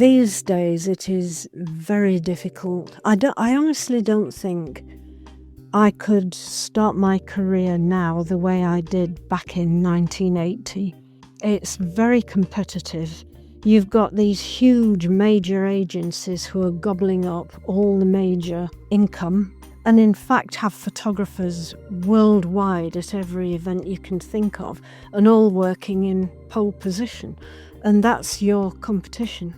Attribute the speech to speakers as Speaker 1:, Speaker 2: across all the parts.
Speaker 1: These days it is very difficult. I honestly don't think I could start my career now the way I did back in 1980. It's very competitive. You've got these huge major agencies who are gobbling up all the major income and in fact have photographers worldwide at every event you can think of and all working in pole position. And that's your competition.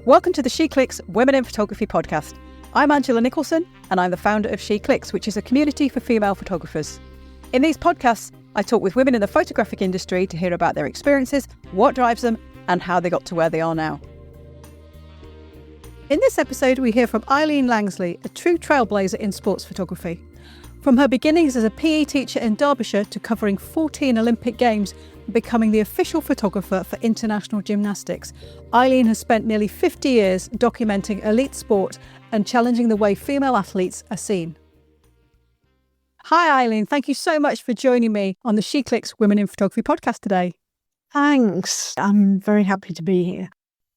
Speaker 2: Welcome to the She Clicks Women in Photography podcast. I'm Angela Nicholson and I'm the founder of She Clicks, which is a community for female photographers. In these podcasts, I talk with women in the photographic industry to hear about their experiences, what drives them, and how they got to where they are now. In this episode, we hear from Eileen Langsley, a true trailblazer in sports photography. From her beginnings as a PE teacher in Derbyshire to covering 14 Olympic Games and becoming the official photographer for International Gymnastics, Eileen has spent nearly 50 years documenting elite sport and challenging the way female athletes are seen. Hi Eileen, thank you so much for joining me on the She Clicks Women in Photography podcast today.
Speaker 1: Thanks. I'm very happy to be here.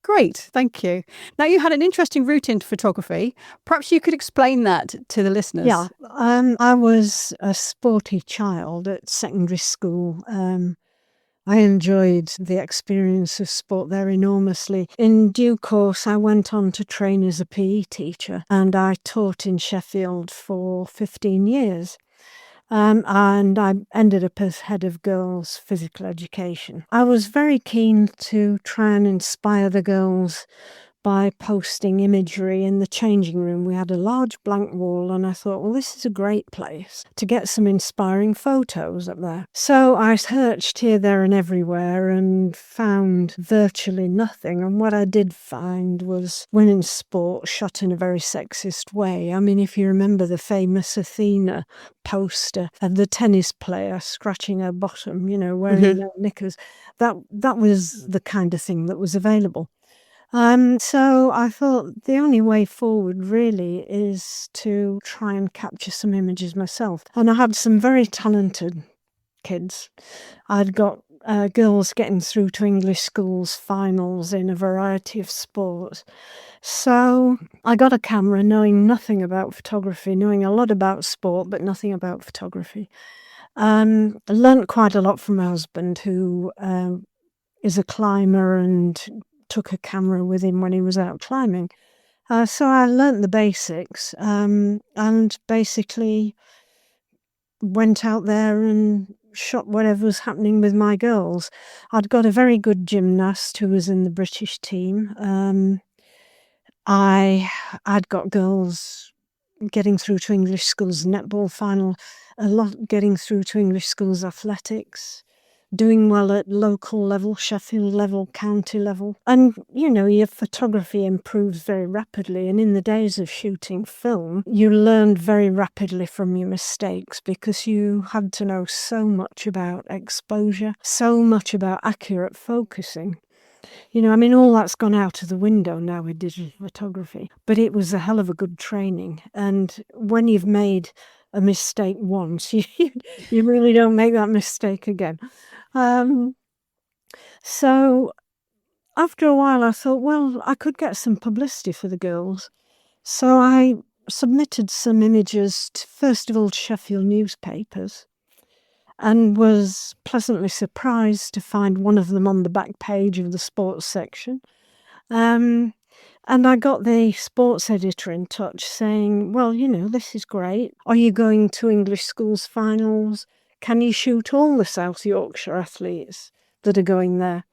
Speaker 2: Great, thank you. Now, you had an interesting route into photography. Perhaps you could explain that to the listeners.
Speaker 1: Yeah, I was a sporty child at secondary school. I enjoyed the experience of sport there enormously. In due course, I went on to train as a PE teacher and I taught in Sheffield for 15 years. And I ended up as head of girls' physical education. I was very keen to try and inspire the girls by posting imagery in the changing room. We had a large blank wall and I thought, well, this is a great place to get some inspiring photos up there. So I searched here, there and everywhere and found virtually nothing. And what I did find was women's sport shot in a very sexist way. I mean, if you remember the famous Athena poster of the tennis player scratching her bottom, wearing no knickers, that was the kind of thing that was available. So I thought the only way forward really is to try and capture some images myself. And I had some very talented kids. I'd got girls getting through to English schools finals in a variety of sports. So I got a camera knowing nothing about photography, knowing a lot about sport, but nothing about photography. I learnt quite a lot from my husband, who is a climber and took a camera with him when he was out climbing. So I learnt the basics and basically went out there and shot whatever was happening with my girls. I'd got a very good gymnast who was in the British team. I'd got girls getting through to English schools netball final, a lot getting through to English schools athletics, doing well at local level, Sheffield level, county level. And, your photography improves very rapidly. And in the days of shooting film, you learned very rapidly from your mistakes because you had to know so much about exposure, so much about accurate focusing. All that's gone out of the window now with digital photography. But it was a hell of a good training. And when you've made a mistake once, you really don't make that mistake again. So after a while I thought, well, I could get some publicity for the girls. So I submitted some images to, first of all, Sheffield newspapers and was pleasantly surprised to find one of them on the back page of the sports section. And I got the sports editor in touch saying, well, this is great. Are you going to English schools finals? Can you shoot all the South Yorkshire athletes that are going there?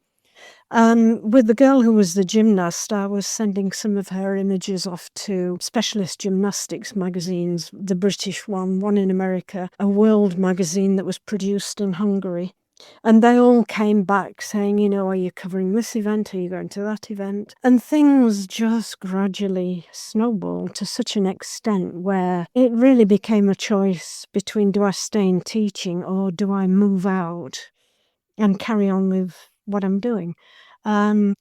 Speaker 1: With the girl who was the gymnast, I was sending some of her images off to specialist gymnastics magazines, the British one in America, a world magazine that was produced in Hungary. And they all came back saying, are you covering this event? Are you going to that event? And things just gradually snowballed to such an extent where it really became a choice between, do I stay in teaching or do I move out and carry on with what I'm doing? In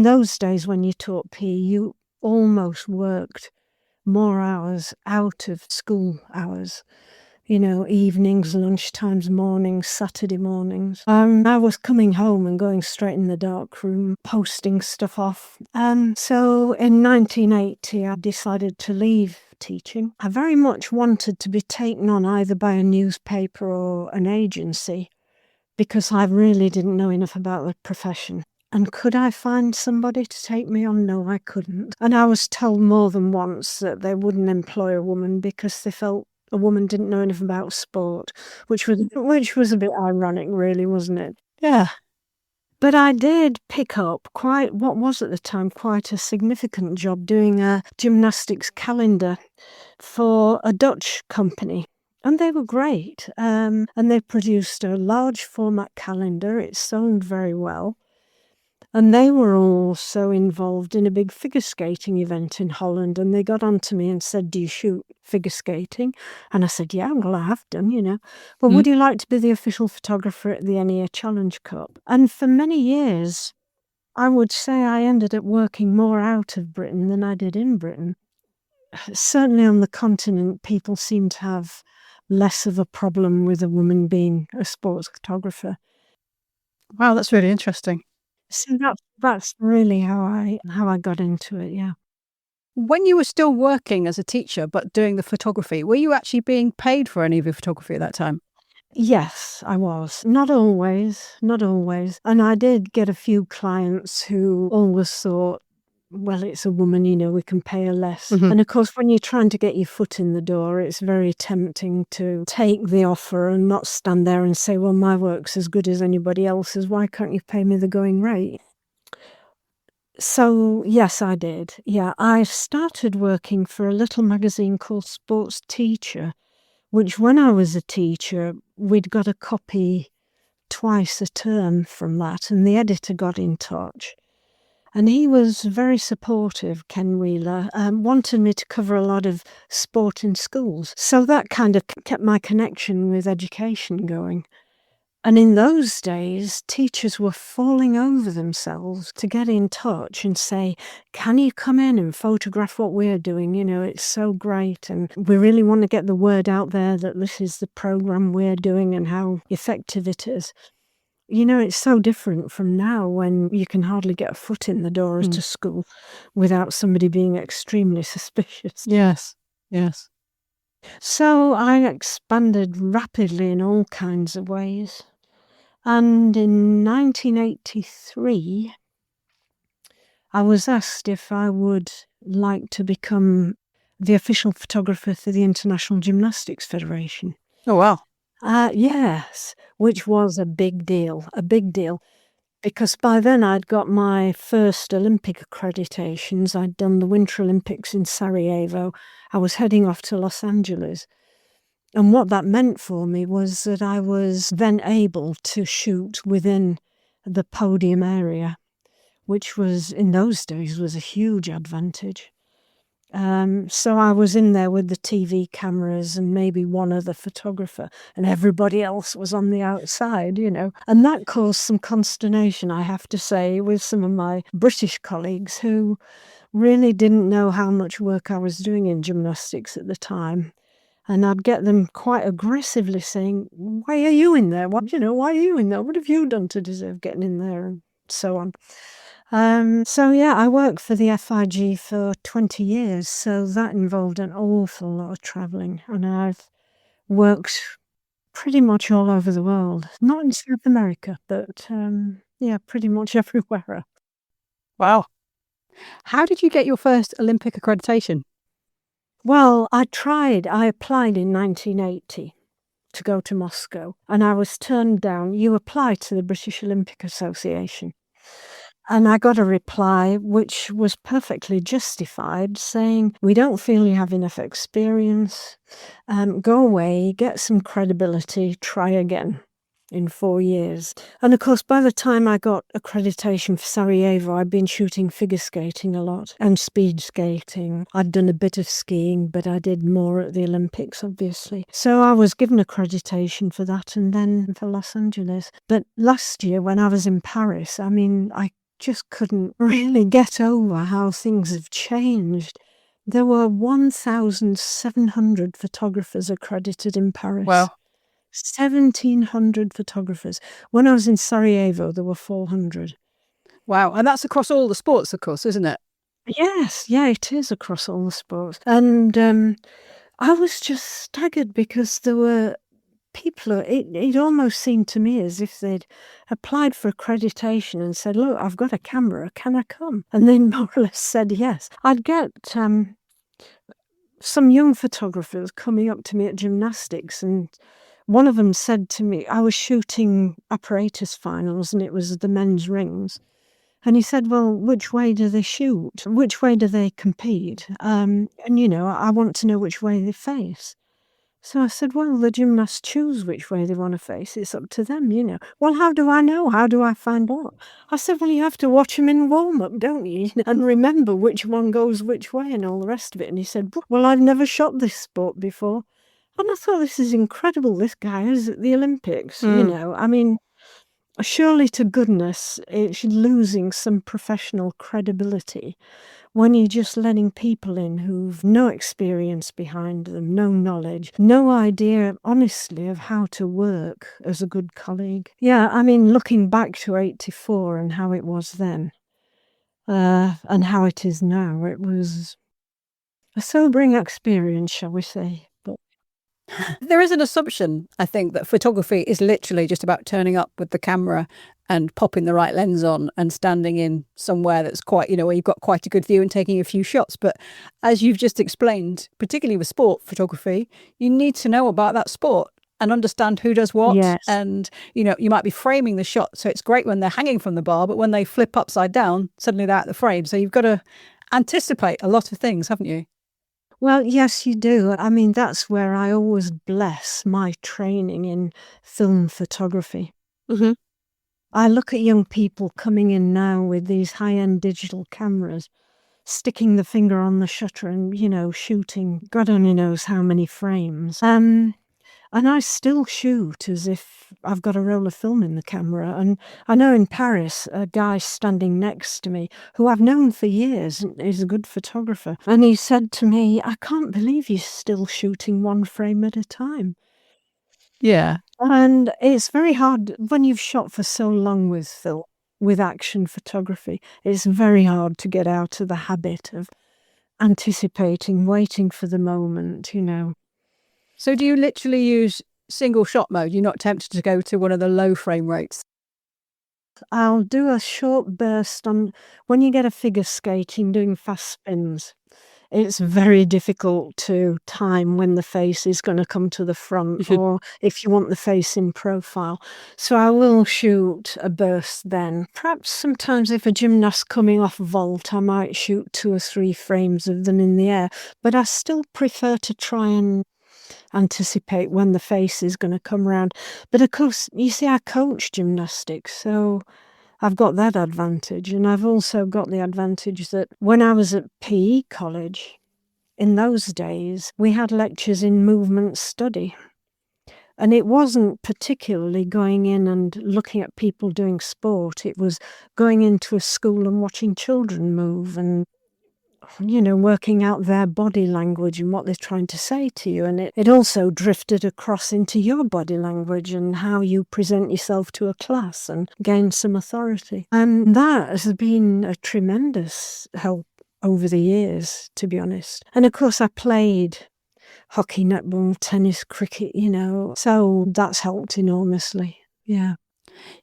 Speaker 1: those days when you taught PE, you almost worked more hours out of school hours evenings, lunchtimes, mornings, Saturday mornings. I was coming home and going straight in the darkroom, posting stuff off. So in 1980, I decided to leave teaching. I very much wanted to be taken on either by a newspaper or an agency because I really didn't know enough about the profession. And could I find somebody to take me on? No, I couldn't. And I was told more than once that they wouldn't employ a woman because they felt a woman didn't know enough about sport, which was a bit ironic, really, wasn't it?
Speaker 2: Yeah.
Speaker 1: But I did pick up what was at the time quite a significant job doing a gymnastics calendar for a Dutch company. And they were great. And they produced a large format calendar. It sold very well. And they were also involved in a big figure skating event in Holland. And they got on to me and said, "Do you shoot figure skating?" And I said, "Yeah, well, I have done, Well, would you like to be the official photographer at the NEA Challenge Cup?" And for many years, I would say I ended up working more out of Britain than I did in Britain. Certainly on the continent, people seem to have less of a problem with a woman being a sports photographer.
Speaker 2: Wow, that's really interesting.
Speaker 1: So that's really how I got into it, yeah.
Speaker 2: When you were still working as a teacher but doing the photography, were you actually being paid for any of your photography at that time?
Speaker 1: Yes, I was. Not always. And I did get a few clients who always thought, well, it's a woman, we can pay her less. And of course, when you're trying to get your foot in the door, it's very tempting to take the offer and not stand there and say, well, my work's as good as anybody else's. Why can't you pay me the going rate? So, yes, I did. Yeah, I started working for a little magazine called Sports Teacher, which when I was a teacher, we'd got a copy twice a term from that, and the editor got in touch. And he was very supportive, Ken Wheeler, wanted me to cover a lot of sport in schools. So that kind of kept my connection with education going. And in those days, teachers were falling over themselves to get in touch and say, "Can you come in and photograph what we're doing? It's so great. And we really want to get the word out there that this is the program we're doing and how effective it is." It's so different from now when you can hardly get a foot in the door at a school without somebody being extremely suspicious.
Speaker 2: Yes.
Speaker 1: So I expanded rapidly in all kinds of ways. And in 1983, I was asked if I would like to become the official photographer for the International Gymnastics Federation.
Speaker 2: Oh, wow.
Speaker 1: Yes, which was a big deal, because by then I'd got my first Olympic accreditations. I'd done the Winter Olympics in Sarajevo. I was heading off to Los Angeles. And what that meant for me was that I was then able to shoot within the podium area, which was, in those days, was a huge advantage. So I was in there with the TV cameras and maybe one other photographer, and everybody else was on the outside, And that caused some consternation, I have to say, with some of my British colleagues who really didn't know how much work I was doing in gymnastics at the time. And I'd get them quite aggressively saying, "Why are you in there? Why are you in there? What have you done to deserve getting in there?" And so on. So yeah, I worked for the FIG for 20 years, so that involved an awful lot of travelling, and I've worked pretty much all over the world. Not in South America, but yeah, pretty much everywhere.
Speaker 2: Wow. How did you get your first Olympic accreditation?
Speaker 1: Well, I applied in 1980 to go to Moscow, and I was turned down. You apply to the British Olympic Association. And I got a reply which was perfectly justified, saying, "We don't feel you have enough experience. Go away, get some credibility, try again in 4 years." And of course, by the time I got accreditation for Sarajevo, I'd been shooting figure skating a lot and speed skating. I'd done a bit of skiing, but I did more at the Olympics, obviously. So I was given accreditation for that and then for Los Angeles. But last year, when I was in Paris, I just couldn't really get over how things have changed. There were 1,700 photographers accredited in Paris.
Speaker 2: Wow.
Speaker 1: 1,700 photographers. When I was in Sarajevo, there were 400.
Speaker 2: Wow. And that's across all the sports, of course, isn't it?
Speaker 1: Yes, yeah, it is across all the sports. And I was just staggered because there were people, it almost seemed to me as if they'd applied for accreditation and said, look, I've got a camera, can I come? And they more or less said yes. I'd get some young photographers coming up to me at gymnastics, and one of them said to me, I was shooting apparatus finals and it was the men's rings. And he said, well, which way do they shoot? Which way do they compete? And, I want to know which way they face. So I said, well, the gymnasts choose which way they want to face. It's up to them, Well, how do I know? How do I find out? I said, well, you have to watch them in warm-up, don't you? And remember which one goes which way and all the rest of it. And he said, well, I've never shot this sport before. And I thought, this is incredible. This guy is at the Olympics, I mean, surely to goodness, it's losing some professional credibility when you're just letting people in who've no experience behind them, no knowledge, no idea, honestly, of how to work as a good colleague. Yeah, I mean, looking back to 84 and how it was then, and how it is now, it was a sobering experience, shall we say. But
Speaker 2: there is an assumption, I think, that photography is literally just about turning up with the camera and popping the right lens on and standing in somewhere that's quite, where you've got quite a good view and taking a few shots. But as you've just explained, particularly with sport photography, you need to know about that sport and understand who does what.
Speaker 1: yes.
Speaker 2: And, you might be framing the shot. So it's great when they're hanging from the bar, but when they flip upside down, suddenly they're out of the frame. So you've got to anticipate a lot of things, haven't you?
Speaker 1: Well, yes, you do. I mean, that's where I always bless my training in film photography.
Speaker 2: Mm-hmm.
Speaker 1: I look at young people coming in now with these high-end digital cameras, sticking the finger on the shutter and, shooting God only knows how many frames. And I still shoot as if I've got a roll of film in the camera. And I know in Paris, a guy standing next to me, who I've known for years, is a good photographer. And he said to me, I can't believe you're still shooting one frame at a time.
Speaker 2: Yeah.
Speaker 1: And it's very hard when you've shot for so long with film, with action photography. It's very hard to get out of the habit of anticipating, waiting for the moment,
Speaker 2: So do you literally use single shot mode? You're not tempted to go to one of the low frame rates?
Speaker 1: I'll do a short burst on when you get a figure skating doing fast spins. It's very difficult to time when the face is going to come to the front or if you want the face in profile. So I will shoot a burst then. Perhaps sometimes if a gymnast's coming off vault, I might shoot 2 or 3 frames of them in the air. But I still prefer to try and anticipate when the face is going to come around. But of course, you see, I coach gymnastics, so I've got that advantage. And I've also got the advantage that when I was at PE college, in those days, we had lectures in movement study. And it wasn't particularly going in and looking at people doing sport. It was going into a school and watching children move and working out their body language and what they're trying to say to you. And it also drifted across into your body language and how you present yourself to a class and gain some authority. And that has been a tremendous help over the years, to be honest. And of course, I played hockey, netball, tennis, cricket, so that's helped enormously. Yeah.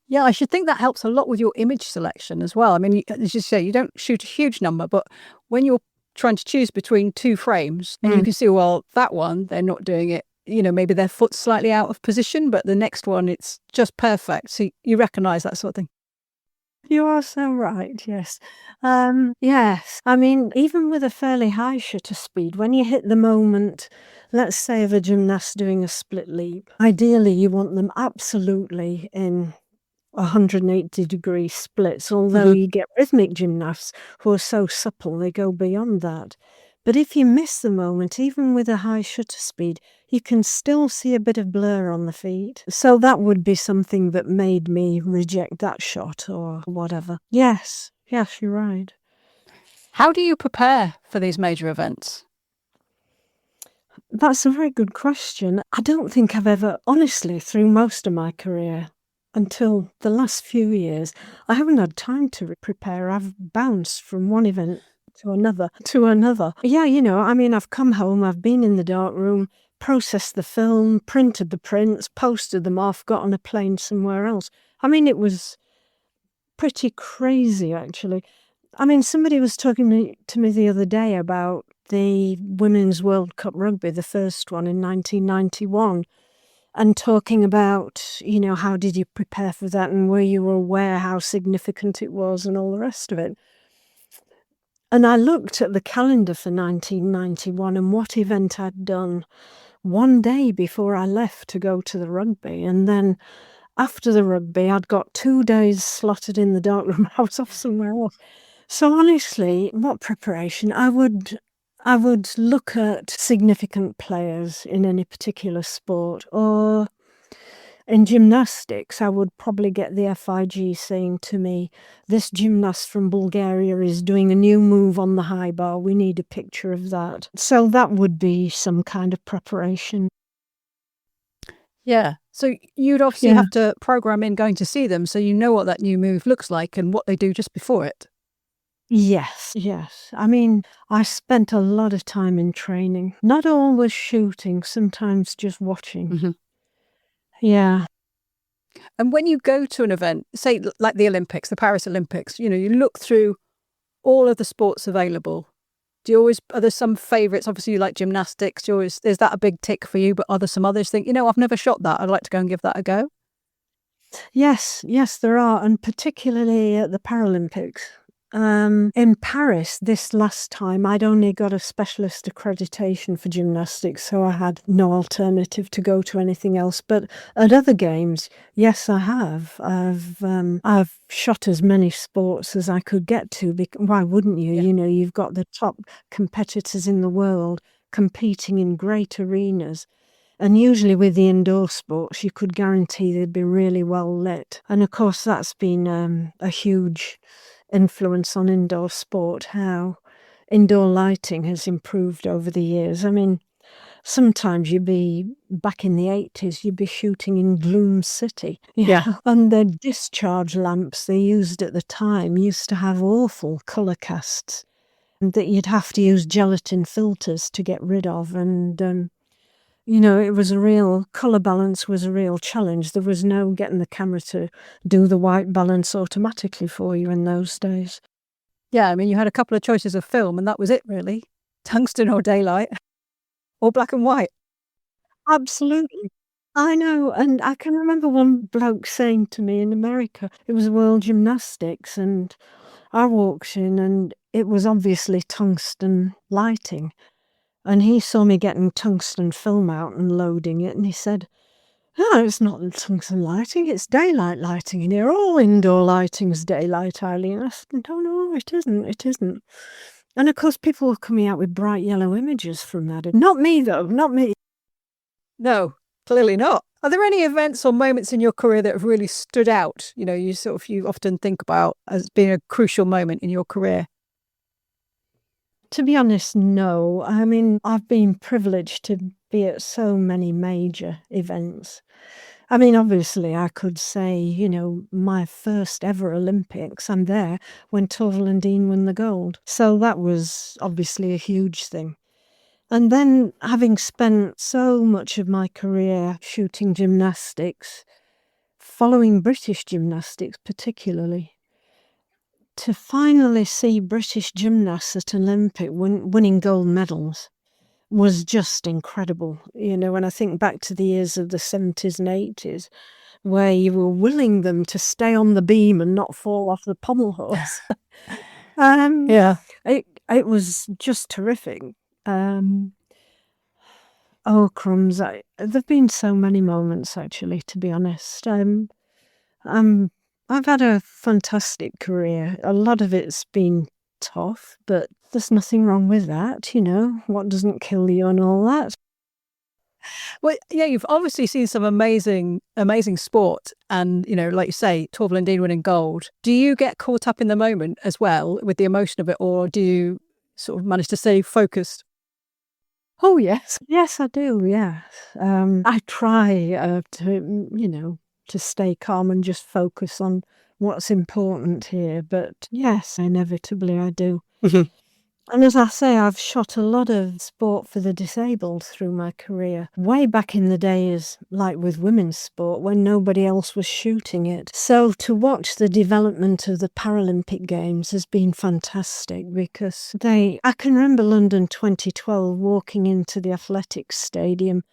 Speaker 2: Yeah, I should think that helps a lot with your image selection as well. I mean, as you say, you don't shoot a huge number, but when you're trying to choose between 2 frames and you can see, well, that one, they're not doing it, maybe their foot's slightly out of position, but the next one, it's just perfect. So you recognise that sort of thing.
Speaker 1: You are so right, yes. Yes, I mean, even with a fairly high shutter speed, when you hit the moment, let's say of a gymnast doing a split leap, ideally you want them absolutely in 180-degree splits, although you get rhythmic gymnasts who are so supple they go beyond that. But if you miss the moment, even with a high shutter speed, you can still see a bit of blur on the feet. So that would be something that made me reject that shot or whatever. Yes, you're right.
Speaker 2: How do you prepare for these major events?
Speaker 1: That's a very good question. I don't think I've ever, honestly, through most of my career, until the last few years, I haven't had time to prepare. I've bounced from one event to another to another. Yeah, I've come home, I've been in the darkroom, processed the film, printed the prints, posted them off, got on a plane somewhere else. It was pretty crazy, actually. Somebody was talking to me the other day about the Women's World Cup Rugby, the first one in 1991, and talking about, how did you prepare for that and were you aware how significant it was and all the rest of it. And I looked at the calendar for 1991 and what event I'd done one day before I left to go to the rugby. And then after the rugby, I'd got 2 days slotted in the darkroom. I was off somewhere else. So honestly, what preparation? I would look at significant players in any particular sport, or in gymnastics, I would probably get the FIG saying to me, this gymnast from Bulgaria is doing a new move on the high bar. We need a picture of that. So that would be some kind of preparation.
Speaker 2: Yeah. So you'd obviously have to program in going to see them so you know what that new move looks like and what they do just before it.
Speaker 1: Yes. I spent a lot of time in training. Not always shooting, sometimes just watching.
Speaker 2: Mm-hmm.
Speaker 1: Yeah.
Speaker 2: And when you go to an event, say like the Olympics, the Paris Olympics, you look through all of the sports available. Are there some favourites? Obviously you like gymnastics. Is that a big tick for you? But are there some others think, I've never shot that. I'd like to go and give that a go?
Speaker 1: Yes, there are. And particularly at the Paralympics. In Paris this last time, I'd only got a specialist accreditation for gymnastics, so I had no alternative to go to anything else. But at other games, yes, I have. I've shot as many sports as I could get to. Why wouldn't you?
Speaker 2: Yeah.
Speaker 1: You've got the top competitors in the world competing in great arenas. And usually with the indoor sports, you could guarantee they'd be really well lit. And of course, that's been a huge influence on indoor sport, how indoor lighting has improved over the years. Sometimes back in the 80s, you'd be shooting in Gloom City.
Speaker 2: Yeah.
Speaker 1: And the discharge lamps they used at the time used to have awful colour casts that you'd have to use gelatin filters to get rid of. And it was colour balance was a real challenge. There was no getting the camera to do the white balance automatically for you in those days.
Speaker 2: Yeah, you had a couple of choices of film and that was it really. Tungsten or daylight or black and white.
Speaker 1: Absolutely. I know. And I can remember one bloke saying to me in America, it was World Gymnastics, and I walked in and it was obviously tungsten lighting. And he saw me getting tungsten film out and loading it, and he said, "Oh, it's not tungsten lighting, it's daylight lighting in here. All indoor lighting's daylight, Eileen." I said, "No, it isn't. And of course, people were coming out with bright yellow images from that. Not me, though, not me.
Speaker 2: No, clearly not. Are there any events or moments in your career that have really stood out? You often think about as being a crucial moment in your career.
Speaker 1: To be honest, no. I've been privileged to be at so many major events. Obviously, I could say, my first ever Olympics, I'm there when Torvill and Dean won the gold. So that was obviously a huge thing. And then having spent so much of my career shooting gymnastics, following British gymnastics particularly, to finally see British gymnasts at Olympic winning gold medals was just incredible. When I think back to the years of the 70s and 80s, where you were willing them to stay on the beam and not fall off the pommel horse.
Speaker 2: Yeah.
Speaker 1: It was just terrific. Oh, crumbs. There've been so many moments, actually, to be honest. I've had a fantastic career. A lot of it's been tough, but there's nothing wrong with that, what doesn't kill you and all that.
Speaker 2: Well, yeah, you've obviously seen some amazing sport and, like you say, Torvill and Dean winning gold. Do you get caught up in the moment as well with the emotion of it, or do you sort of manage to stay focused?
Speaker 1: Oh, yes. Yes, I do, yes. I try to stay calm and just focus on what's important here. But yes, inevitably I do. And as I say, I've shot a lot of sport for the disabled through my career. Way back in the days, like with women's sport, when nobody else was shooting it. So to watch the development of the Paralympic Games has been fantastic because I can remember London 2012 walking into the athletics stadium,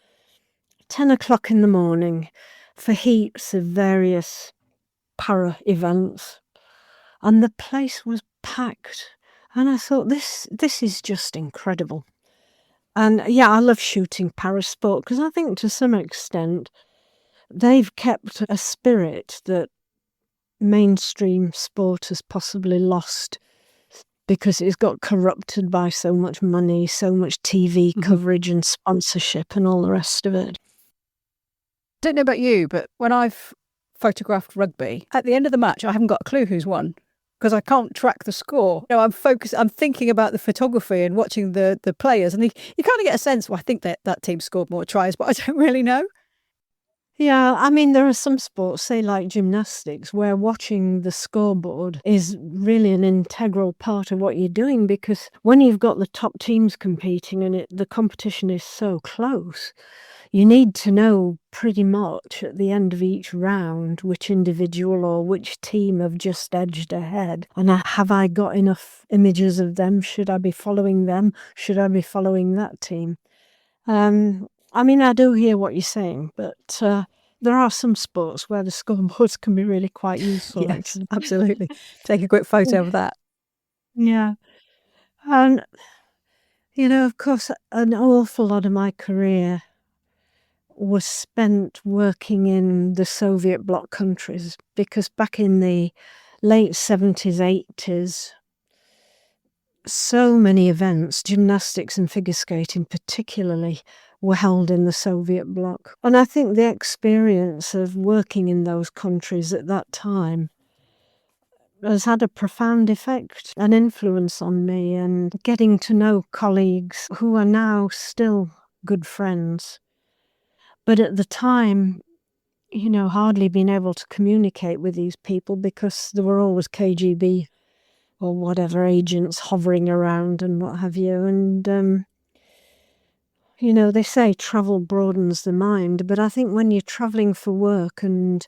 Speaker 1: 10 o'clock in the morning, for heats of various para events. And the place was packed. And I thought, this is just incredible. And yeah, I love shooting parasport because I think to some extent they've kept a spirit that mainstream sport has possibly lost because it's got corrupted by so much money, so much TV coverage and sponsorship and all the rest of it.
Speaker 2: Don't know about you, but when I've photographed rugby, at the end of the match, I haven't got a clue who's won because I can't track the score. I'm focused, I'm thinking about the photography and watching the players, and you kind of get a sense, well, I think that team scored more tries, but I don't really know.
Speaker 1: Yeah, I mean, there are some sports, say like gymnastics, where watching the scoreboard is really an integral part of what you're doing because when you've got the top teams competing and the competition is so close, you need to know pretty much at the end of each round which individual or which team have just edged ahead. And have I got enough images of them? Should I be following them? Should I be following that team? I mean, I do hear what you're saying, but there are some sports where the scoreboards can be really quite useful.
Speaker 2: Yes,
Speaker 1: actually.
Speaker 2: absolutely. Take a quick photo of that.
Speaker 1: Yeah. And, of course, an awful lot of my career was spent working in the Soviet bloc countries because back in the late 70s, 80s, so many events, gymnastics and figure skating particularly, were held in the Soviet bloc. And I think the experience of working in those countries at that time has had a profound effect and influence on me, and getting to know colleagues who are now still good friends. But at the time, hardly been able to communicate with these people because there were always KGB or whatever agents hovering around and what have you. And, they say travel broadens the mind, but I think when you're traveling for work and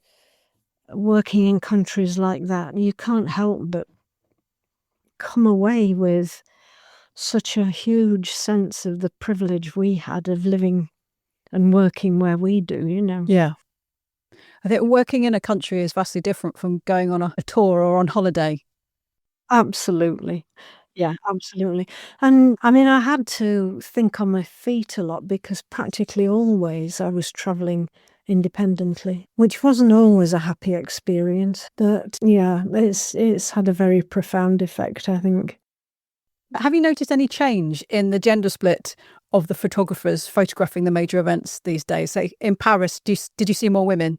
Speaker 1: working in countries like that, you can't help but come away with such a huge sense of the privilege we had of living and working where we do,
Speaker 2: Yeah. I think working in a country is vastly different from going on a tour or on holiday.
Speaker 1: Absolutely. Yeah, absolutely. And I mean, I had to think on my feet a lot because practically always I was traveling independently, which wasn't always a happy experience. But yeah, it's had a very profound effect, I think.
Speaker 2: Have you noticed any change in the gender split of the photographers photographing the major events these days? Say in Paris, did you see more women?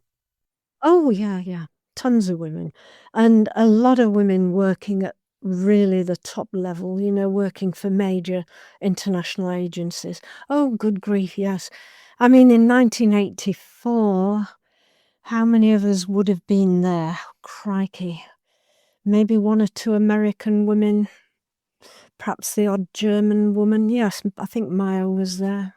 Speaker 1: Oh, yeah. Tons of women. And a lot of women working at really the top level, working for major international agencies. Oh, good grief, yes. I mean, in 1984, how many of us would have been there? Crikey. Maybe one or two American women, perhaps the odd German woman. Yes, I think Maya was there.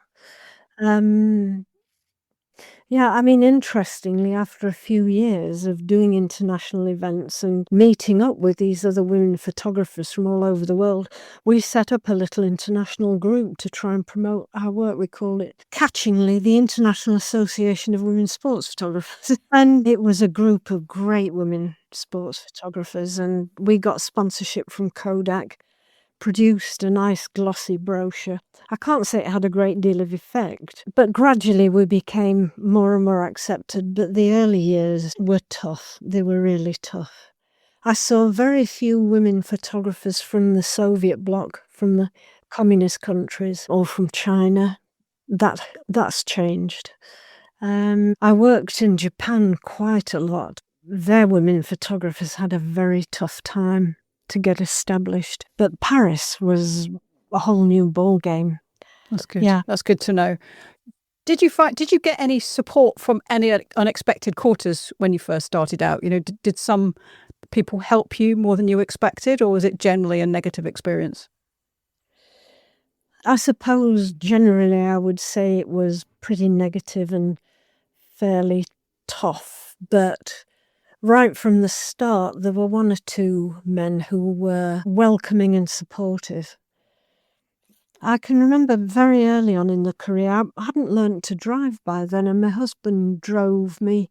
Speaker 1: Yeah, I mean, interestingly, after a few years of doing international events and meeting up with these other women photographers from all over the world, we set up a little international group to try and promote our work. We called it, catchingly, the International Association of Women Sports Photographers. And it was a group of great women sports photographers, and we got sponsorship from Kodak, produced a nice glossy brochure. I can't say it had a great deal of effect, but gradually we became more and more accepted. But the early years were tough. They were really tough. I saw very few women photographers from the Soviet bloc, from the communist countries, or from China. that's changed. I worked in Japan quite a lot. Their women photographers had a very tough time to get established, but Paris was a whole new ball game.
Speaker 2: That's good.
Speaker 1: Yeah.
Speaker 2: That's good to know. Did you get any support from any unexpected quarters when you first started out? Did some people help you more than you expected, or was it generally a negative experience?
Speaker 1: I suppose generally I would say it was pretty negative and fairly tough, but right from the start there were one or two men who were welcoming and supportive. I can remember very early on in the career, I hadn't learnt to drive by then, and my husband drove me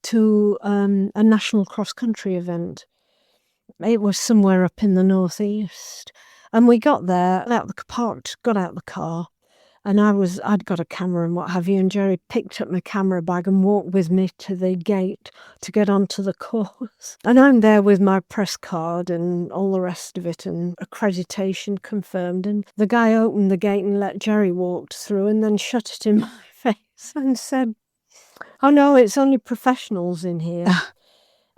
Speaker 1: to a national cross-country event. It was somewhere up in the northeast. And we got there, got out the car, and I'd got a camera and what have you, and Jerry picked up my camera bag and walked with me to the gate to get onto the course. And I'm there with my press card and all the rest of it, and accreditation confirmed. And the guy opened the gate and let Jerry walk through and then shut it in my face and said, "Oh no, it's only professionals in here."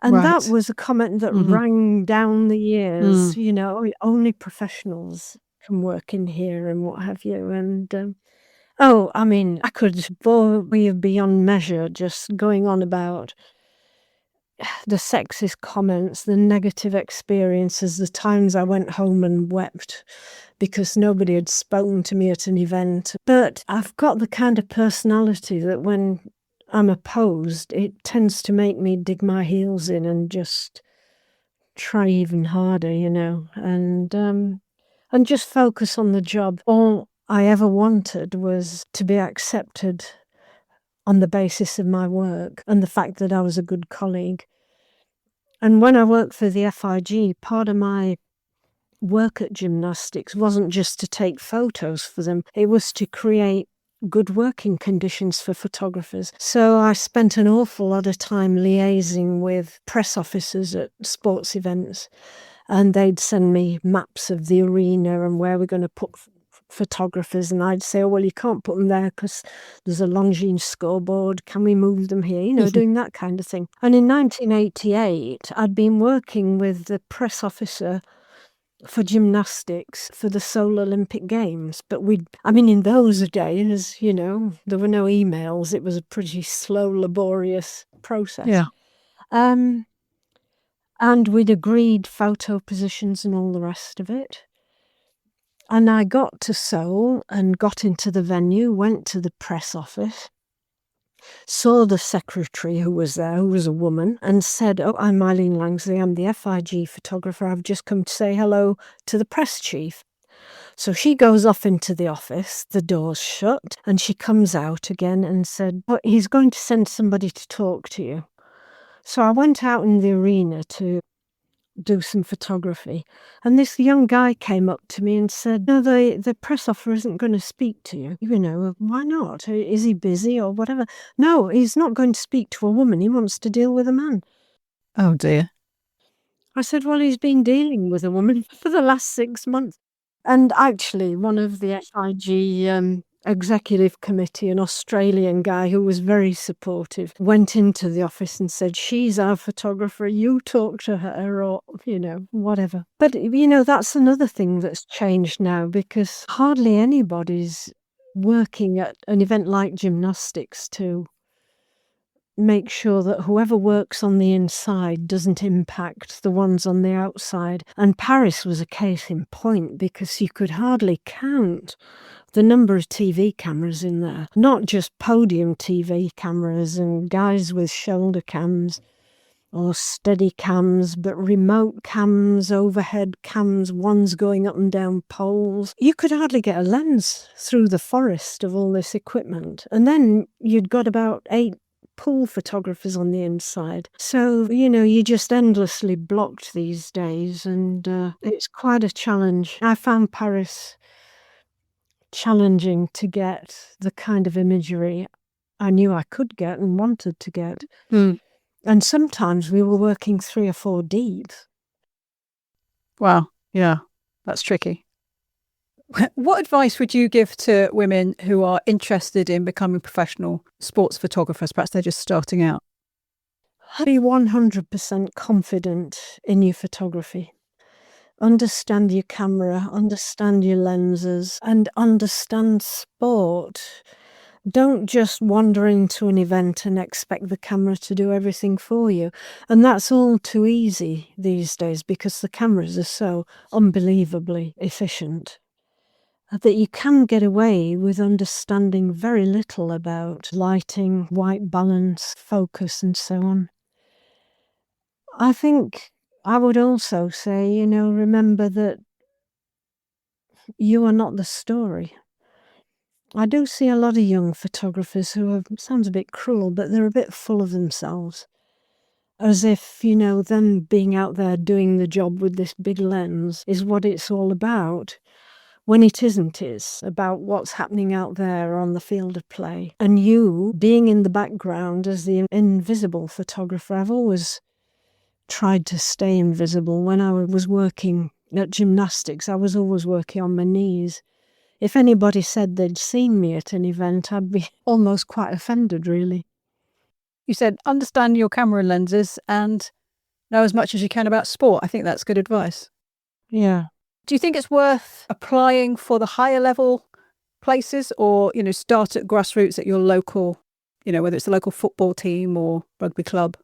Speaker 1: And
Speaker 2: Right.
Speaker 1: that was a comment that rang down the years, only professionals can work in here and what have you. And I could bore you beyond measure just going on about the sexist comments, the negative experiences, the times I went home and wept because nobody had spoken to me at an event. But I've got the kind of personality that when I'm opposed, it tends to make me dig my heels in and just try even harder, and just focus on the job. All I ever wanted was to be accepted on the basis of my work and the fact that I was a good colleague. And when I worked for the FIG, part of my work at gymnastics wasn't just to take photos for them, it was to create good working conditions for photographers. So I spent an awful lot of time liaising with press officers at sports events, and they'd send me maps of the arena and where we're going to put photographers, and I'd say, "Oh, well, you can't put them there because there's a Longines scoreboard. Can we move them here?" Doing that kind of thing. And in 1988, I'd been working with the press officer for gymnastics for the Seoul Olympic Games. But in those days, there were no emails. It was a pretty slow, laborious process.
Speaker 2: Yeah.
Speaker 1: And we'd agreed photo positions and all the rest of it. And I got to Seoul and got into the venue, went to the press office, saw the secretary who was there, who was a woman, and said, "Oh, I'm Eileen Langsley, I'm the FIG photographer. I've just come to say hello to the press chief." So she goes off into the office, the door's shut, and she comes out again and said, "Oh, he's going to send somebody to talk to you." So I went out in the arena to do some photography, and this young guy came up to me and said, "No, the press officer isn't going to speak to you." Why not? Is he busy or whatever? "No, he's not going to speak to a woman. He wants to deal with a man."
Speaker 2: Oh dear.
Speaker 1: I said, "Well, he's been dealing with a woman for the last 6 months." And actually, one of the FIG executive committee, an Australian guy who was very supportive, went into the office and said, "She's our photographer, you talk to her," or, whatever. But, that's another thing that's changed now, because hardly anybody's working at an event like gymnastics to make sure that whoever works on the inside doesn't impact the ones on the outside. And Paris was a case in point, because you could hardly count the number of TV cameras in there. Not just podium TV cameras and guys with shoulder cams or steady cams, but remote cams, overhead cams, ones going up and down poles. You could hardly get a lens through the forest of all this equipment. And then you'd got about 8 pool photographers on the inside. So, you're just endlessly blocked these days, and it's quite a challenge. I found Paris challenging to get the kind of imagery I knew I could get and wanted to get. And sometimes we were working 3 or 4 deep.
Speaker 2: Wow. Yeah. That's tricky. What advice would you give to women who are interested in becoming professional sports photographers? Perhaps they're just starting out.
Speaker 1: Be 100% confident in your photography. Understand your camera, understand your lenses, and understand sport. Don't just wander into an event and expect the camera to do everything for you. And that's all too easy these days because the cameras are so unbelievably efficient that you can get away with understanding very little about lighting, white balance, focus, and so on. I think I would also say, remember that you are not the story. I do see a lot of young photographers who are, sounds a bit cruel, but they're a bit full of themselves. As if, them being out there doing the job with this big lens is what it's all about. When it isn't, it's about what's happening out there on the field of play. And you being in the background as the invisible photographer. I've always tried to stay invisible. When I was working at gymnastics, I was always working on my knees. If anybody said they'd seen me at an event, I'd be almost quite offended, really.
Speaker 2: You said understand your camera lenses and know as much as you can about sport. I think that's good advice.
Speaker 1: Yeah.
Speaker 2: Do you think it's worth applying for the higher level places or, start at grassroots at your local, whether it's the local football team or rugby club?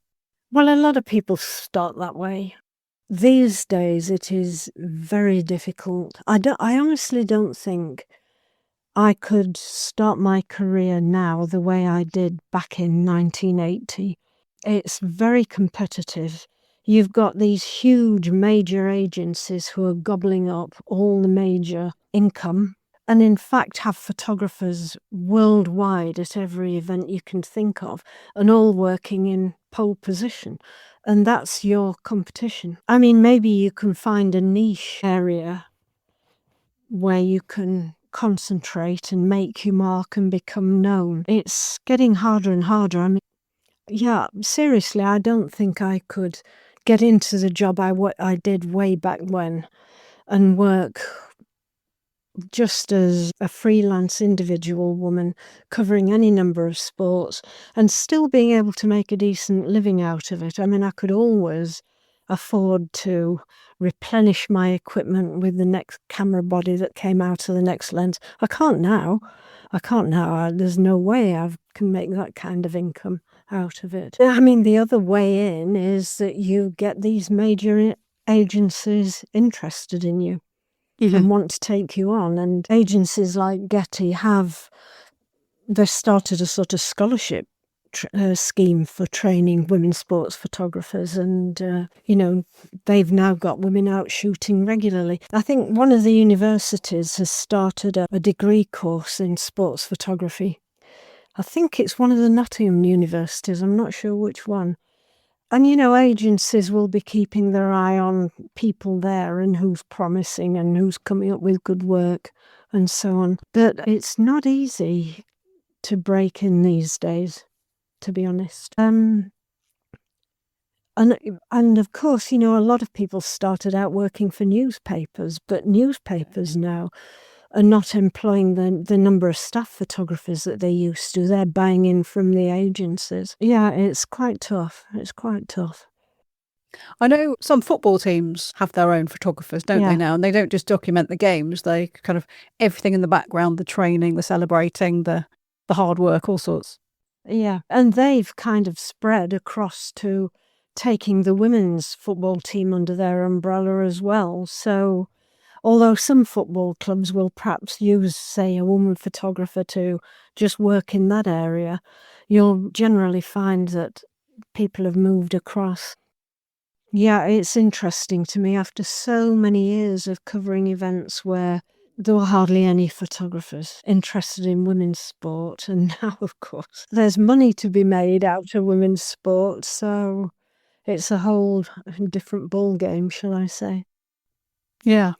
Speaker 1: Well, a lot of people start that way. These days, it is very difficult. I honestly don't think I could start my career now the way I did back in 1980. It's very competitive. You've got these huge major agencies who are gobbling up all the major income and in fact have photographers worldwide at every event you can think of and all working in pole position. And that's your competition. I mean, maybe you can find a niche area where you can concentrate and make your mark and become known. It's getting harder and harder. I mean, yeah, seriously, I don't think I could get into the job I did way back when and work just as a freelance individual woman covering any number of sports and still being able to make a decent living out of it. I mean, I could always afford to replenish my equipment with the next camera body that came out of the next lens. I can't now. There's no way I can make that kind of income out of it. I mean, the other way in is that you get these major agencies interested in you and want to take you on. And agencies like Getty they've started a sort of scholarship scheme for training women sports photographers. And, they've now got women out shooting regularly. I think one of the universities has started a degree course in sports photography. I think it's one of the Nottingham universities. I'm not sure which one. And, agencies will be keeping their eye on people there and who's promising and who's coming up with good work and so on. But it's not easy to break in these days, to be honest. And of course, a lot of people started out working for newspapers, but newspapers now are not employing the number of staff photographers that they used to. They're buying in from the agencies. Yeah, it's quite tough.
Speaker 2: I know some football teams have their own photographers, don't they now? And they don't just document the games, they kind of everything in the background, the training, the celebrating, the hard work, all sorts.
Speaker 1: Yeah, and they've kind of spread across to taking the women's football team under their umbrella as well. So although some football clubs will perhaps use, say, a woman photographer to just work in that area, you'll generally find that people have moved across. Yeah, it's interesting to me after so many years of covering events where there were hardly any photographers interested in women's sport. And now, of course, there's money to be made out of women's sport. So it's a whole different ball game, shall I say.
Speaker 2: Yeah.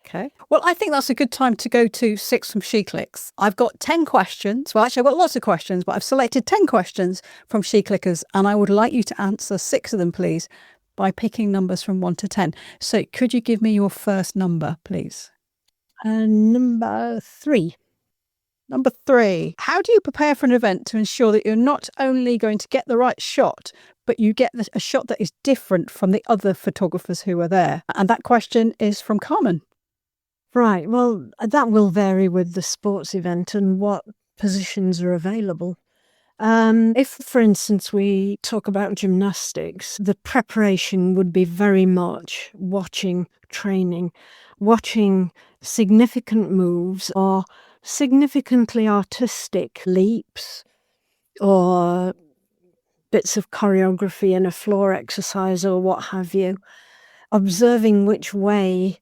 Speaker 2: Okay. Well, I think that's a good time to go to 6 from She Clicks. I've got 10 questions. Well, actually, I've got lots of questions, but I've selected 10 questions from She Clickers, and I would like you to answer 6 of them, please, by picking numbers from 1 to 10. So could you give me your first number, please?
Speaker 1: Number 3.
Speaker 2: Number 3, how do you prepare for an event to ensure that you're not only going to get the right shot, but you get a shot that is different from the other photographers who are there? And that question is from Carmen.
Speaker 1: Right, well, that will vary with the sports event and what positions are available. If, for instance, we talk about gymnastics, the preparation would be very much watching training, watching significant moves or significantly artistic leaps or bits of choreography in a floor exercise or what have you, observing which way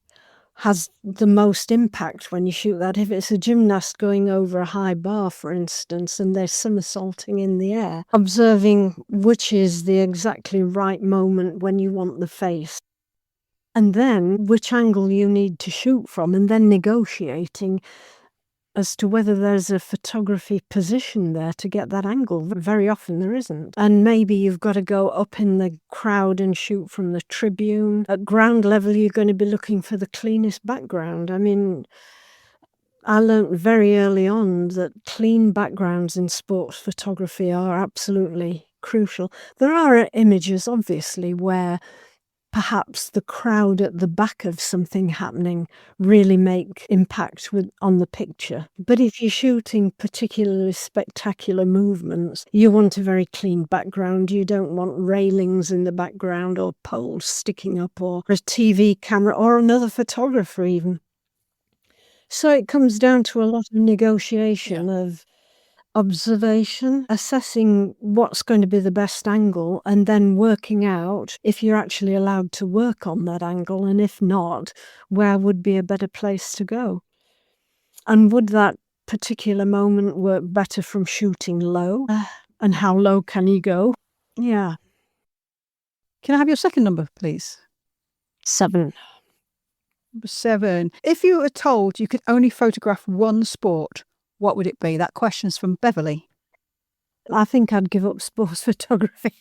Speaker 1: has the most impact when you shoot that. If it's a gymnast going over a high bar, for instance, and they're somersaulting in the air, observing which is the exactly right moment when you want the face, and then which angle you need to shoot from, and then negotiating as to whether there's a photography position there to get that angle. Very often there isn't. And maybe you've got to go up in the crowd and shoot from the tribune. At ground level, you're going to be looking for the cleanest background. I mean, I learnt very early on that clean backgrounds in sports photography are absolutely crucial. There are images, obviously, where perhaps the crowd at the back of something happening really make impact on the picture. But if you're shooting particularly spectacular movements, you want a very clean background. You don't want railings in the background or poles sticking up or a TV camera or another photographer even. So it comes down to a lot of negotiation of observation, assessing what's going to be the best angle, and then working out if you're actually allowed to work on that angle, and if not, where would be a better place to go. And would that particular moment work better from shooting low? And how low can you go? Yeah.
Speaker 2: Can I have your second number, please?
Speaker 1: 7.
Speaker 2: Number 7. If you were told you could only photograph one sport, what would it be? That question's from Beverly.
Speaker 1: I think I'd give up sports photography.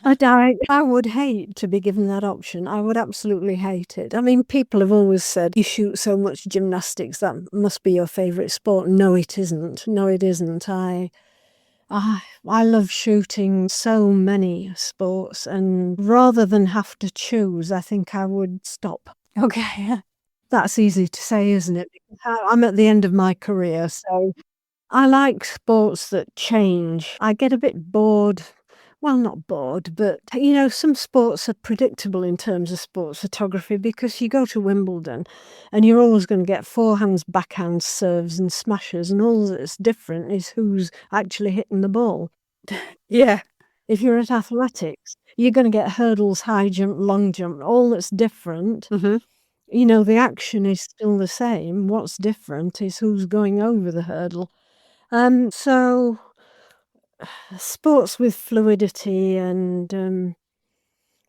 Speaker 1: I would hate to be given that option. I would absolutely hate it. I mean, people have always said, you shoot so much gymnastics, that must be your favourite sport. No, it isn't. No, it isn't. I love shooting so many sports, and rather than have to choose, I think I would stop.
Speaker 2: Okay.
Speaker 1: That's easy to say, isn't it? Because I'm at the end of my career, so I like sports that change. I get a bit bored. Well, not bored, but, some sports are predictable in terms of sports photography because you go to Wimbledon and you're always going to get forehands, backhands, serves and smashes, and all that's different is who's actually hitting the ball.
Speaker 2: Yeah.
Speaker 1: If you're at athletics, you're going to get hurdles, high jump, long jump. All that's different, the action is still the same. What's different is who's going over the hurdle. So sports with fluidity and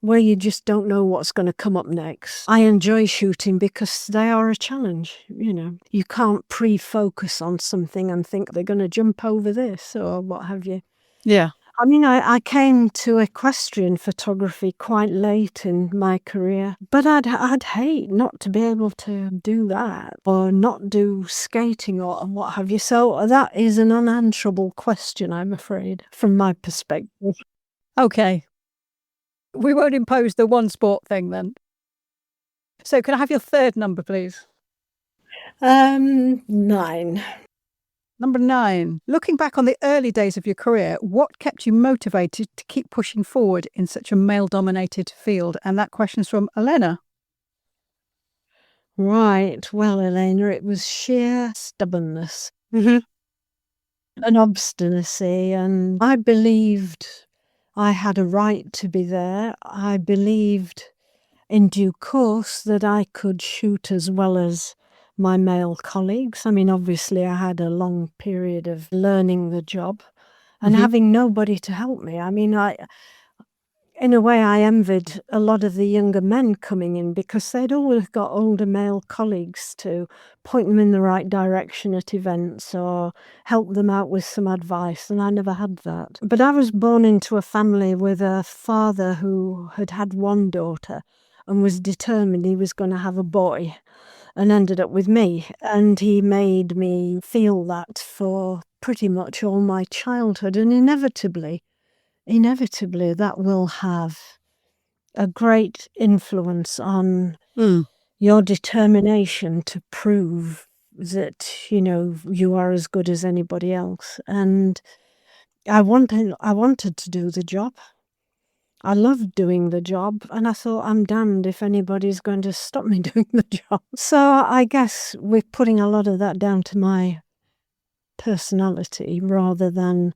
Speaker 1: where you just don't know what's going to come up next. I enjoy shooting because they are a challenge. You can't pre-focus on something and think they're going to jump over this or what have you.
Speaker 2: Yeah.
Speaker 1: I mean, I came to equestrian photography quite late in my career, but I'd hate not to be able to do that or not do skating or what have you. So that is an unanswerable question, I'm afraid, from my perspective.
Speaker 2: Okay. We won't impose the one sport thing then. So can I have your third number, please?
Speaker 1: 9.
Speaker 2: Number 9. Looking back on the early days of your career, what kept you motivated to keep pushing forward in such a male-dominated field? And that question's from Elena.
Speaker 1: Right. Well, Elena, it was sheer stubbornness and obstinacy. And I believed I had a right to be there. I believed in due course that I could shoot as well as my male colleagues. I mean, obviously I had a long period of learning the job and having nobody to help me. I mean, in a way, I envied a lot of the younger men coming in because they'd always got older male colleagues to point them in the right direction at events or help them out with some advice, and I never had that. But I was born into a family with a father who had had one daughter and was determined he was going to have a boy. and ended up with me. And he made me feel that for pretty much all my childhood. And inevitably, that will have a great influence on your determination to prove that, you are as good as anybody else. And I wanted to do the job. I loved doing the job, and I thought, I'm damned if anybody's going to stop me doing the job. So I guess we're putting a lot of that down to my personality rather than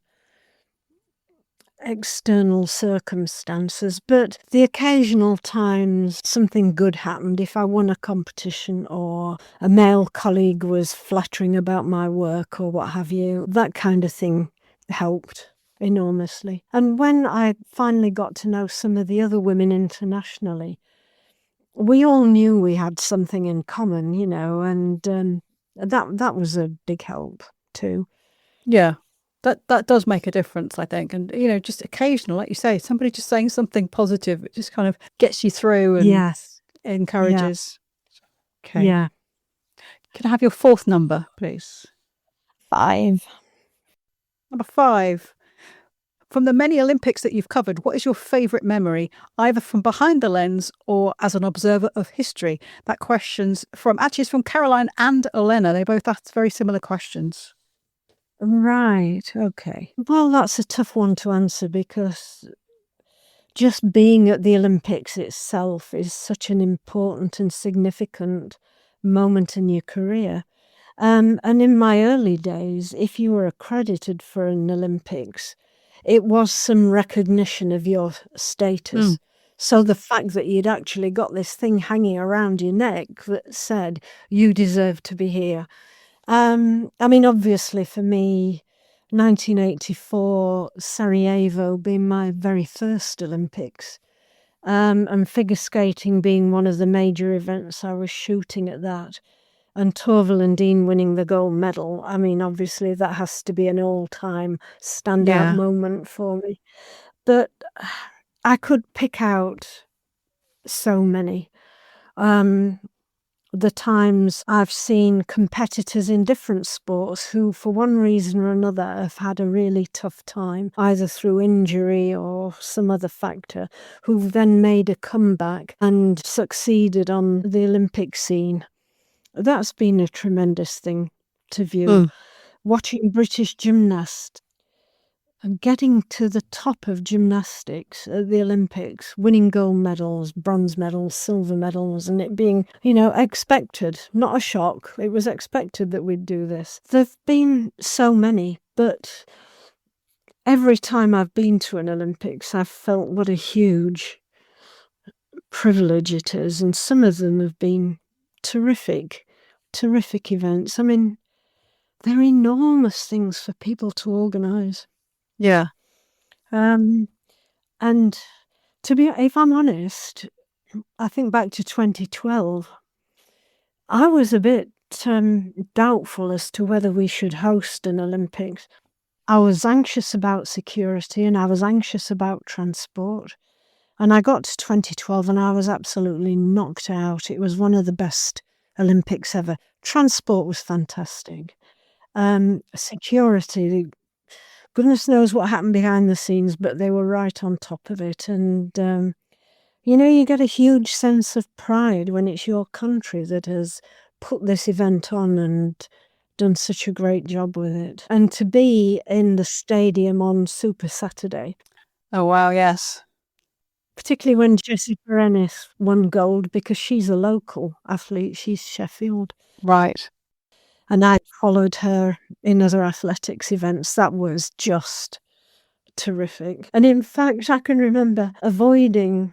Speaker 1: external circumstances. But the occasional times something good happened, if I won a competition or a male colleague was flattering about my work or what have you, that kind of thing helped enormously. And when I finally got to know some of the other women internationally, we all knew we had something in common, and that was a big help too.
Speaker 2: Yeah. That does make a difference, I think. And, just occasional, like you say, somebody just saying something positive, it just kind of gets you through and
Speaker 1: Yes.
Speaker 2: encourages.
Speaker 1: Yeah.
Speaker 2: Okay.
Speaker 1: Yeah.
Speaker 2: Can I have your fourth number, please?
Speaker 1: 5.
Speaker 2: Number 5. From the many Olympics that you've covered, what is your favourite memory, either from behind the lens or as an observer of history? That question's from Caroline and Elena. They both asked very similar questions.
Speaker 1: Right, okay. Well, that's a tough one to answer because just being at the Olympics itself is such an important and significant moment in your career. And in my early days, if you were accredited for an Olympics, it was some recognition of your status. So the fact that you'd actually got this thing hanging around your neck that said, you deserve to be here. Obviously for me, 1984, Sarajevo being my very first Olympics, and figure skating being one of the major events I was shooting at that, and Torvill and Dean winning the gold medal. Obviously that has to be an all-time standout moment for me. But I could pick out so many. The times I've seen competitors in different sports who, for one reason or another, have had a really tough time, either through injury or some other factor, who've then made a comeback and succeeded on the Olympic scene. That's been a tremendous thing to view. Watching British gymnasts and getting to the top of gymnastics at the Olympics, winning gold medals, bronze medals, silver medals, and it being, expected, not a shock. It was expected that we'd do this. There've been so many, but every time I've been to an Olympics, I've felt what a huge privilege it is, and some of them have been terrific events. They're enormous things for people to organise.
Speaker 2: Yeah.
Speaker 1: And if I'm honest, I think back to 2012, I was a bit doubtful as to whether we should host an Olympics. I was anxious about security and I was anxious about transport. And I got to 2012 and I was absolutely knocked out. It was one of the best Olympics ever. Transport was fantastic. Security, goodness knows what happened behind the scenes, but they were right on top of it. And, you get a huge sense of pride when it's your country that has put this event on and done such a great job with it. And to be in the stadium on Super Saturday.
Speaker 2: Oh, wow, yes.
Speaker 1: Particularly when Jessica Ennis won gold, because she's a local athlete, she's Sheffield.
Speaker 2: Right.
Speaker 1: And I followed her in other athletics events. That was just terrific. And in fact, I can remember avoiding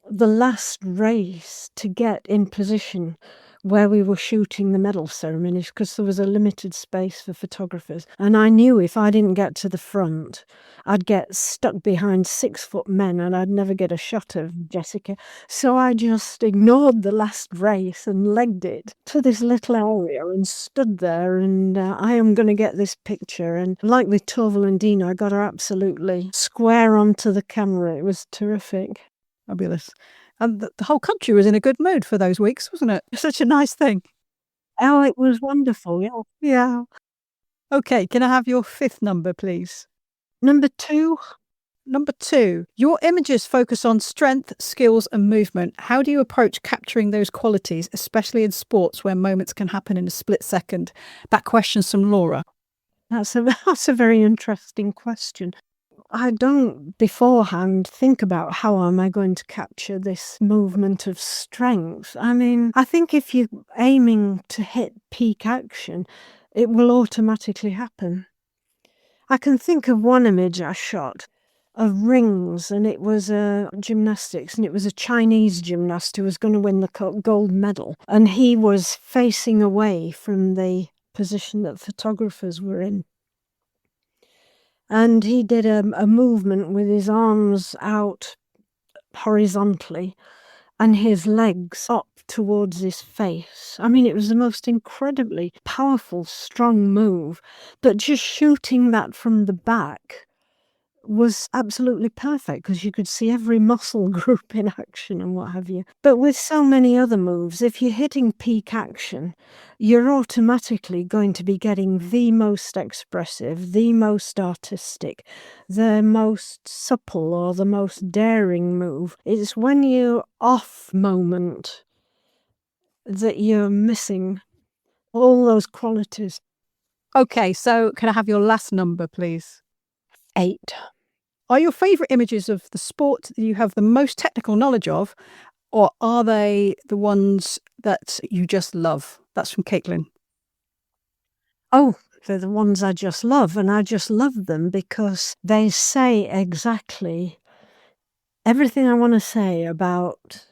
Speaker 1: the last race to get in position where we were shooting the medal ceremonies because there was a limited space for photographers. And I knew if I didn't get to the front, I'd get stuck behind 6-foot men and I'd never get a shot of Jessica. So I just ignored the last race and legged it to this little area and stood there and I am going to get this picture. And like with Torvill and Dean, I got her absolutely square onto the camera. It was terrific.
Speaker 2: Fabulous. And the whole country was in a good mood for those weeks, wasn't it? Such a nice thing.
Speaker 1: Oh, it was wonderful. Yeah. Yeah.
Speaker 2: Okay, can I have your fifth number, please?
Speaker 1: Number 2.
Speaker 2: Number 2, your images focus on strength, skills, and movement. How do you approach capturing those qualities, especially in sports where moments can happen in a split second? That question's from Laura.
Speaker 1: That's a very interesting question. I don't beforehand think about how am I going to capture this movement of strength. I mean, I think if you're aiming to hit peak action, it will automatically happen. I can think of one image I shot of rings, and it was gymnastics, and it was a Chinese gymnast who was going to win the gold medal, and he was facing away from the position that photographers were in. And he did a movement with his arms out horizontally and his legs up towards his face. I mean, it was the most incredibly powerful, strong move, but just shooting that from the back was absolutely perfect because you could see every muscle group in action and what have you. But with so many other moves, if you're hitting peak action, you're automatically going to be getting the most expressive, the most artistic, the most supple or the most daring move. It's when you're off moment that you're missing all those qualities.
Speaker 2: Okay, so can I have your last number, please?
Speaker 1: 8.
Speaker 2: Are your favourite images of the sport that you have the most technical knowledge of, or are they the ones that you just love? That's from Caitlin.
Speaker 1: Oh, they're the ones I just love, and I just love them because they say exactly everything I want to say about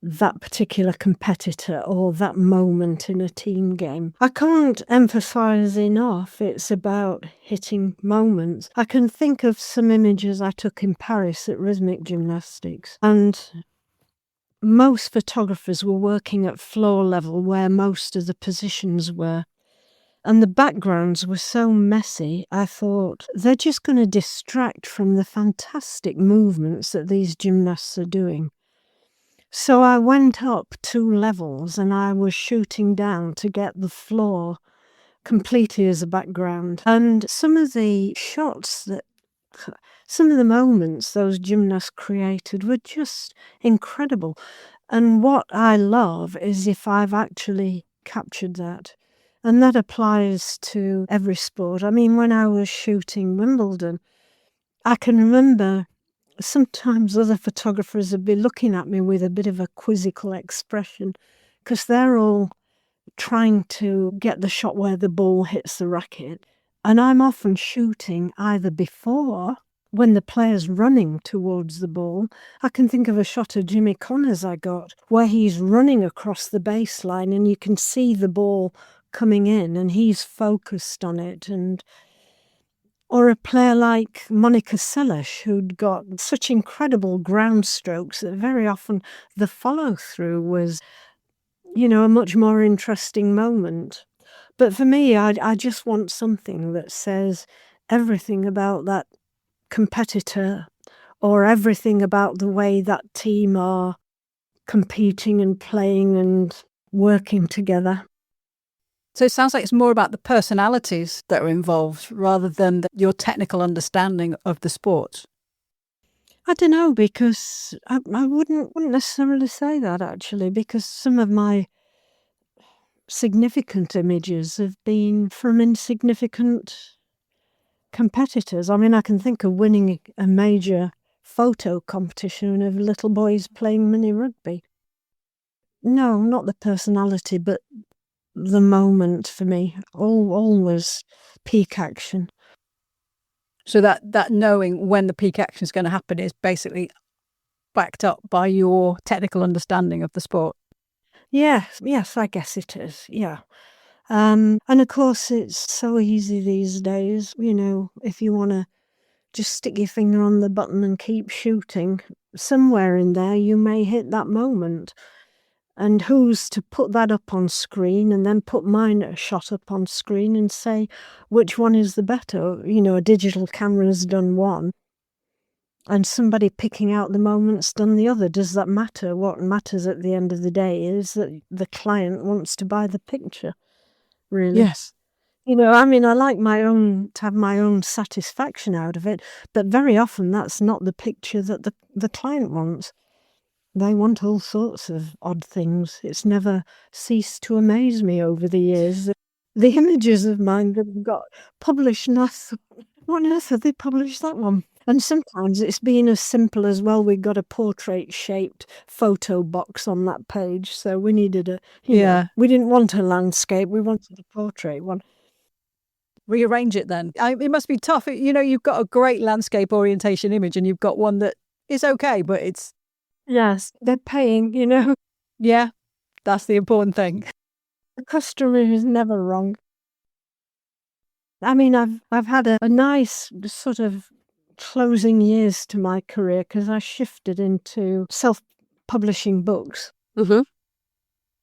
Speaker 1: that particular competitor or that moment in a team game. I can't emphasize enough it's about hitting moments. I can think of some images I took in Paris at rhythmic gymnastics, and most photographers were working at floor level where most of the positions were. And the backgrounds were so messy, I thought, they're just going to distract from the fantastic movements that these gymnasts are doing. So I went up 2 levels and I was shooting down to get the floor completely as a background. And some of the moments those gymnasts created were just incredible. And what I love is if I've actually captured that. And that applies to every sport. I mean, when I was shooting Wimbledon, I can remember sometimes other photographers would be looking at me with a bit of a quizzical expression because they're all trying to get the shot where the ball hits the racket. And I'm often shooting either before, when the player's running towards the ball. I can think of a shot of Jimmy Connors I got where he's running across the baseline and you can see the ball coming in and he's focused on it. Or a player like Monica Seles, who'd got such incredible ground strokes that very often the follow-through was, a much more interesting moment. But for me, I just want something that says everything about that competitor or everything about the way that team are competing and playing and working together.
Speaker 2: So it sounds like it's more about the personalities that are involved rather than your technical understanding of the sport.
Speaker 1: I don't know, because I wouldn't necessarily say that, actually, because some of my significant images have been from insignificant competitors. I mean, I can think of winning a major photo competition of little boys playing mini rugby. No, not the personality, but the moment for me. Always peak action.
Speaker 2: So that knowing when the peak action is going to happen is basically backed up by your technical understanding of the sport.
Speaker 1: Yes, I guess it is, yeah. And of course, it's so easy these days, if you want to just stick your finger on the button and keep shooting, somewhere in there you may hit that moment. And who's to put that up on screen and then put mine shot up on screen and say which one is the better? A digital camera's done one. and somebody picking out the moments than the other. Does that matter? What matters at the end of the day is that the client wants to buy the picture, really.
Speaker 2: Yes.
Speaker 1: I mean, I like to have my own satisfaction out of it, but very often that's not the picture that the client wants. They want all sorts of odd things. It's never ceased to amaze me over the years. The images of mine that have got published, and I thought, what on earth have they published that one? And sometimes it's been as simple as, well, we got a portrait-shaped photo box on that page, so we needed we didn't want a landscape, we wanted a portrait one.
Speaker 2: Rearrange it then. It must be tough. You've got a great landscape orientation image and you've got one that is okay, but it's...
Speaker 1: Yes, they're paying,
Speaker 2: Yeah, that's the important thing.
Speaker 1: The customer is never wrong. I mean, I've had a nice sort of closing years to my career because I shifted into self-publishing books.
Speaker 2: Mm-hmm.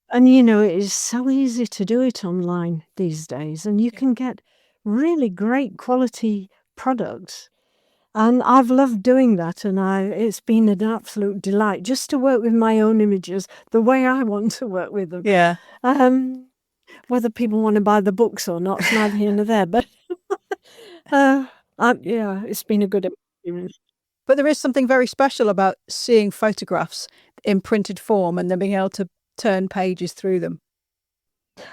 Speaker 1: And, it is so easy to do it online these days, and you can get really great quality products. And I've loved doing that, and it's been an absolute delight just to work with my own images the way I want to work with them.
Speaker 2: Yeah.
Speaker 1: Whether people want to buy the books or not, it's neither here nor there. But it's been a good experience.
Speaker 2: But there is something very special about seeing photographs in printed form and then being able to turn pages through them.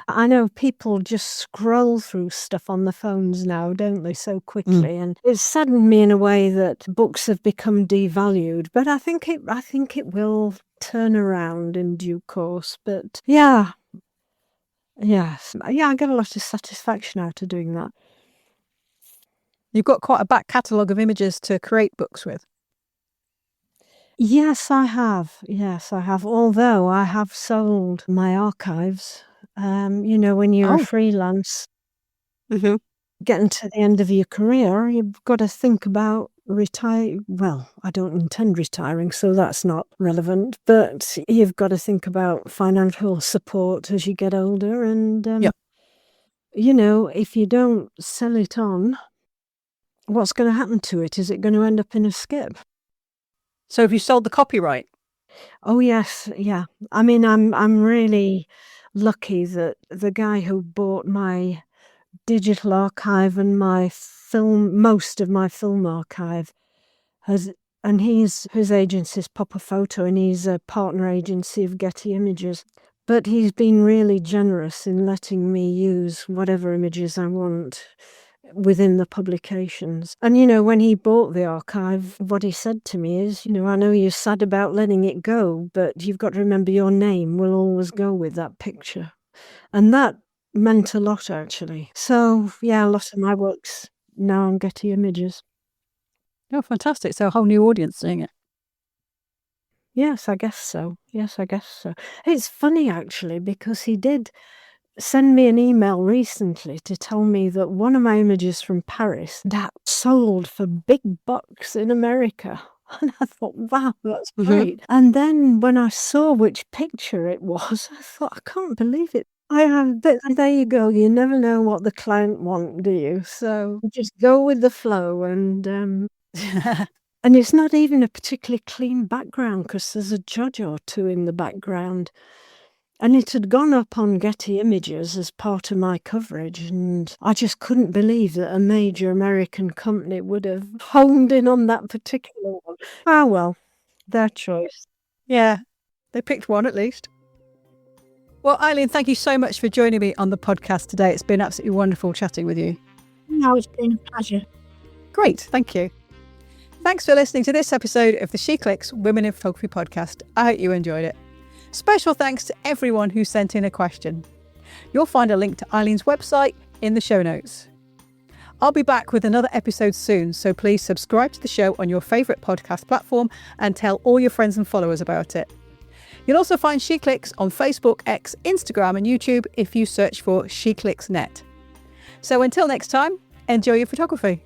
Speaker 1: I know people just scroll through stuff on the phones now, don't they, so quickly, and it's saddened me in a way that books have become devalued. But I think it will turn around in due course. But I get a lot of satisfaction out of doing that.
Speaker 2: You've got quite a back catalogue of images to create books with.
Speaker 1: Yes, I have. Although I have sold my archives. When you're a freelance, getting to the end of your career, you've got to think about retire. Well, I don't intend retiring, so that's not relevant. But you've got to think about financial support as you get older. And, if you don't sell it on, what's going to happen to it? Is it going to end up in a skip?
Speaker 2: So have you sold the copyright?
Speaker 1: Oh, yes. Yeah. I mean, I'm really lucky that the guy who bought my digital archive and most of my film archive his agency's Pop a Photo, and he's a partner agency of Getty Images. But he's been really generous in letting me use whatever images I want within the publications. And, when he bought the archive, what he said to me is, I know you're sad about letting it go, but you've got to remember your name will always go with that picture. And that meant a lot, actually. So, a lot of my work's now on Getty Images.
Speaker 2: Oh, fantastic. So a whole new audience seeing it.
Speaker 1: Yes, I guess so. It's funny, actually, because he did send me an email recently to tell me that one of my images from Paris that sold for big bucks in America. And I thought, wow, that's great. And then when I saw which picture it was, I thought, I can't believe it. There you go. You never know what the client wants, do you? So just go with the flow. And and it's not even a particularly clean background because there's a judge or two in the background. And it had gone up on Getty Images as part of my coverage, and I just couldn't believe that a major American company would have honed in on that particular one. Ah, well, their choice.
Speaker 2: Yeah, they picked one at least. Well, Eileen, thank you so much for joining me on the podcast today. It's been absolutely wonderful chatting with you.
Speaker 1: No, it's been a pleasure.
Speaker 2: Great, thank you. Thanks for listening to this episode of the She Clicks Women in Photography podcast. I hope you enjoyed it. Special thanks to everyone who sent in a question. You'll find a link to Eileen's website in the show notes. I'll be back with another episode soon, so please subscribe to the show on your favourite podcast platform and tell all your friends and followers about it. You'll also find She Clicks on Facebook, X, Instagram and YouTube if you search for She Clicks Net. So until next time, enjoy your photography.